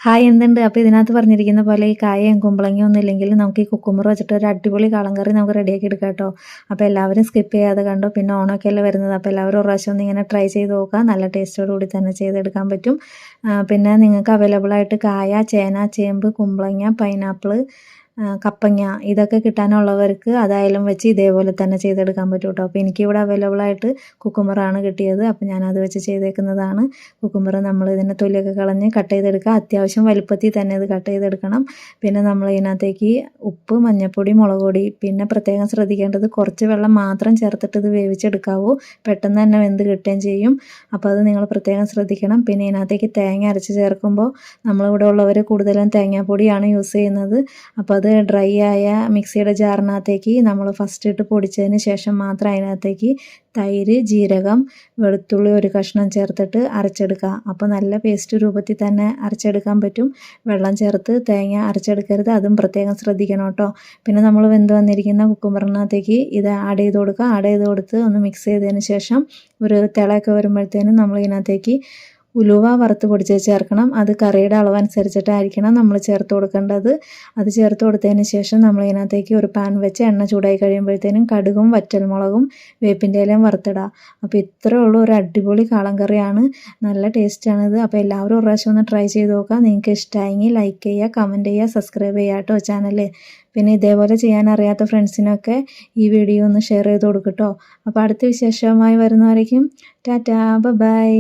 Hi എന്തുണ്ട്? അപ്പോൾ ഇതിനകത്ത് പറഞ്ഞിരിക്കുന്ന പോലെ ഈ കായയും കുമ്പളങ്ങയും ഒന്നും ഇല്ലെങ്കിൽ നമുക്ക് ഈ കുക്കുമ്പർ വെച്ചിട്ട് ഒരു അടിപൊളി കറി നമുക്ക് റെഡിയാക്കി എടുക്കാം കേട്ടോ. അപ്പോൾ എല്ലാവരും സ്കിപ്പ് ചെയ്യാതെ കണ്ടു. പിന്നെ ഓണമൊക്കെ അല്ലേ വരുന്നത്, അപ്പോൾ എല്ലാവരും ഒരു പ്രാവശ്യം ഒന്ന് ഇങ്ങനെ ട്രൈ ചെയ്ത് നോക്കുക. നല്ല ടേസ്റ്റോടുകൂടി തന്നെ ചെയ്തെടുക്കാൻ പറ്റും. പിന്നെ നിങ്ങൾക്ക് അവൈലബിൾ ആയിട്ട് കായ, ചേന, ചേമ്പ്, കുമ്പളങ്ങ, പൈനാപ്പിൾ, കപ്പങ്ങ ഇതൊക്കെ കിട്ടാനുള്ളവർക്ക് അതായാലും വെച്ച് ഇതേപോലെ തന്നെ ചെയ്തെടുക്കാൻ പറ്റും കേട്ടോ. അപ്പോൾ എനിക്കിവിടെ അവൈലബിൾ ആയിട്ട് കുക്കുമ്പറാണ് കിട്ടിയത്, അപ്പോൾ ഞാനത് വെച്ച് ചെയ്തേക്കുന്നതാണ്. കുക്കുമ്പർ നമ്മൾ ഇതിൻ്റെ തൊലിയൊക്കെ കളഞ്ഞ് കട്ട് ചെയ്തെടുക്കുക. അത്യാവശ്യം വലുപ്പത്തിൽ തന്നെ ഇത് കട്ട് ചെയ്തെടുക്കണം. പിന്നെ നമ്മൾ ഇതിനകത്തേക്ക് ഉപ്പ്, മഞ്ഞൾപ്പൊടി, മുളക് പൊടി, പിന്നെ പ്രത്യേകം ശ്രദ്ധിക്കേണ്ടത് കുറച്ച് വെള്ളം മാത്രം ചേർത്തിട്ട് ഇത് വേവിച്ചെടുക്കാവൂ. പെട്ടെന്ന് തന്നെ വെന്ത് കിട്ടുകയും ചെയ്യും. അപ്പോൾ അത് നിങ്ങൾ പ്രത്യേകം ശ്രദ്ധിക്കണം. പിന്നെ ഇതിനകത്തേക്ക് തേങ്ങ അരച്ച് ചേർക്കുമ്പോൾ നമ്മളിവിടെ ഉള്ളവർ കൂടുതലും തേങ്ങാപ്പൊടിയാണ് യൂസ് ചെയ്യുന്നത്. അപ്പോൾ അത് ഡ്രൈ ആയ മിക്സിയുടെ ജാറിനകത്തേക്ക് നമ്മൾ ഫസ്റ്റ് ഇട്ട് പൊടിച്ചതിന് ശേഷം മാത്രം അതിനകത്തേക്ക് തൈര്, ജീരകം, വെളുത്തുള്ളി ഒരു കഷ്ണം ചേർത്തിട്ട് അരച്ചെടുക്കുക. അപ്പോൾ നല്ല പേസ്റ്റ് രൂപത്തിൽ തന്നെ അരച്ചെടുക്കാൻ പറ്റും. വെള്ളം ചേർത്ത് തേങ്ങ അരച്ചെടുക്കരുത്, അതും പ്രത്യേകം ശ്രദ്ധിക്കണം കേട്ടോ. പിന്നെ നമ്മൾ വെന്ത് വന്നിരിക്കുന്ന കുക്കുമ്പറിനകത്തേക്ക് ഇത് ആഡ് ചെയ്ത് കൊടുക്കുക. ആഡ് ചെയ്ത് കൊടുത്ത് ഒന്ന് മിക്സ് ചെയ്തതിന് ശേഷം ഒരു തിളയൊക്കെ വരുമ്പോഴത്തേനും നമ്മൾ ഇതിനകത്തേക്ക് ഉലുവ വറുത്ത് പൊടിച്ച് ചേർക്കണം. അത് കറിയുടെ അളവനുസരിച്ചിട്ടായിരിക്കണം നമ്മൾ ചേർത്ത് കൊടുക്കേണ്ടത്. അത് ചേർത്ത് കൊടുത്തതിന് ശേഷം നമ്മൾ ഇതിനകത്തേക്ക് ഒരു പാൻ വെച്ച് എണ്ണ ചൂടായി കഴിയുമ്പോഴത്തേനും കടുകും വറ്റൽമുളകും വേപ്പിൻ്റെ ഇലയും വറുത്തിടുക. അപ്പോൾ ഇത്രയേ ഉള്ളൂ, ഒരു അടിപൊളി കറിയാണ്. നല്ല ടേസ്റ്റാണിത്. അപ്പോൾ എല്ലാവരും ഒരു പ്രാവശ്യം ഒന്ന് ട്രൈ ചെയ്ത് നോക്കുക. നിങ്ങൾക്ക് ഇഷ്ടമായെങ്കിൽ ലൈക്ക് ചെയ്യുക, കമൻറ്റ് ചെയ്യുക, സബ്സ്ക്രൈബ് ചെയ്യുക കേട്ടോ ചാനൽ. പിന്നെ ഇതേപോലെ ചെയ്യാൻ അറിയാത്ത ഫ്രണ്ട്സിനൊക്കെ ഈ വീഡിയോ ഒന്ന് ഷെയർ ചെയ്ത് കൊടുക്കട്ടോ. അപ്പോൾ അടുത്ത വിശേഷവുമായി വരുന്നവരേക്കും ടാറ്റാ, ബൈ.